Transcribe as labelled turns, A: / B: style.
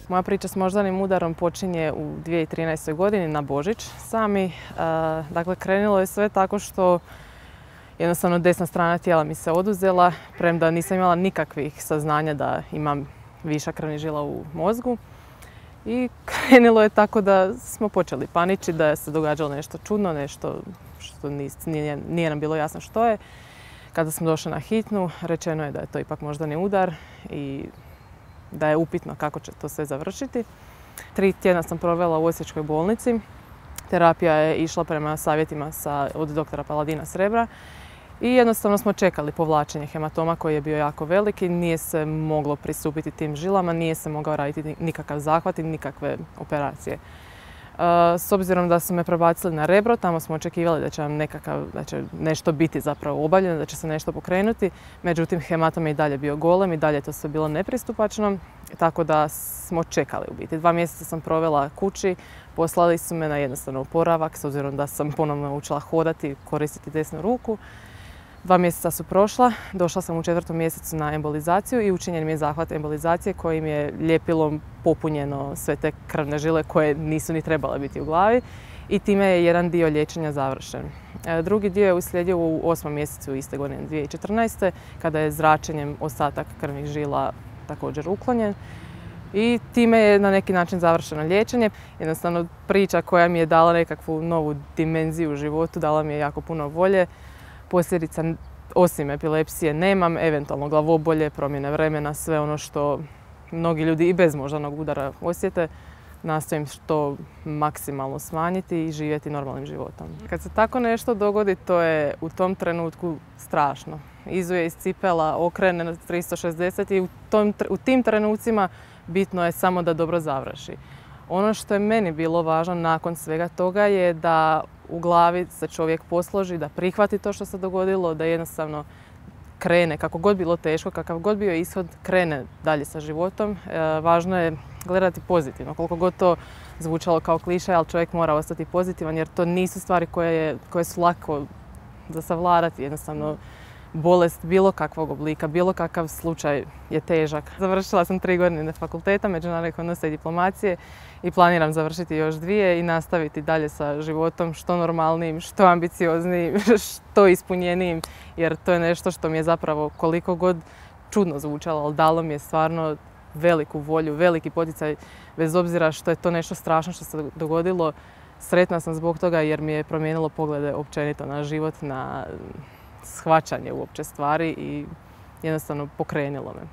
A: Moja priča s moždanim udarom počinje u 2013. godini na Božić sami. Dakle, krenulo je sve tako što jednostavno desna strana tijela mi se oduzela, premda nisam imala nikakvih saznanja da imam višak krvnih žila u mozgu. I krenulo je tako da smo počeli paničiti, da se događalo nešto čudno, nešto što nije nam bilo jasno što je. Kada smo došli na hitnu, rečeno je da je to ipak moždani udar i da je upitno kako će to sve završiti. 3 tjedna sam provela u Osječkoj bolnici. Terapija je išla prema savjetima od doktora Paladina s Rebra i jednostavno smo čekali povlačenje hematoma koji je bio jako veliki. Nije se moglo pristupiti tim žilama, nije se mogao raditi nikakav zahvat i nikakve operacije. S obzirom da su me prebacili na Rebro, tamo smo očekivali da će nešto biti zapravo obavljeno, da će se nešto pokrenuti. Međutim, hematom je i dalje bio golem i dalje to sve bilo nepristupačno, tako da smo čekali u biti. 2 mjeseca sam provela kući, poslali su me na jednostavno oporavak, s obzirom da sam ponovno učila hodati, koristiti desnu ruku. 2 mjeseca su prošla, došla sam u 4. mjesecu na embolizaciju i učinjen mi je zahvat embolizacije kojim je ljepilom popunjeno sve te krvne žile koje nisu ni trebale biti u glavi i time je jedan dio liječenja završen. Drugi dio je uslijedio u 8. mjesecu iste godine 2014. kada je zračenjem ostatak krvnih žila također uklonjen i time je na neki način završeno liječenje. Jednostavno priča koja mi je dala nekakvu novu dimenziju u životu, dala mi je jako puno volje. Posljedica osim epilepsije nemam, eventualno glavobolje, promjene vremena, sve ono što mnogi ljudi i bez moždanog udara osjete. Nastojim što maksimalno smanjiti i živjeti normalnim životom. Kad se tako nešto dogodi, to je u tom trenutku strašno. Izuje iz cipela, okrene na 360 i u tim trenucima bitno je samo da dobro završi. Ono što je meni bilo važno nakon svega toga je da u glavi se čovjek posloži, da prihvati to što se dogodilo, da jednostavno krene, kako god bilo teško, kakav god bio ishod, krene dalje sa životom. Važno je gledati pozitivno, koliko god to zvučalo kao klišaj, ali čovjek mora ostati pozitivan jer to nisu stvari koje su lako za savladati. Jednostavno, bolest bilo kakvog oblika, bilo kakav slučaj je težak. Završila sam 3 godine fakulteta međunarodnih odnosa i diplomacije i planiram završiti još 2 i nastaviti dalje sa životom što normalnijim, što ambicioznijim, što ispunjenijim, jer to je nešto što mi je zapravo koliko god čudno zvučalo, ali dalo mi je stvarno veliku volju, veliki poticaj, bez obzira što je to nešto strašno što se dogodilo. Sretna sam zbog toga jer mi je promijenilo poglede općenito na život, na shvaćanje uopće stvari i jednostavno pokrenulo me.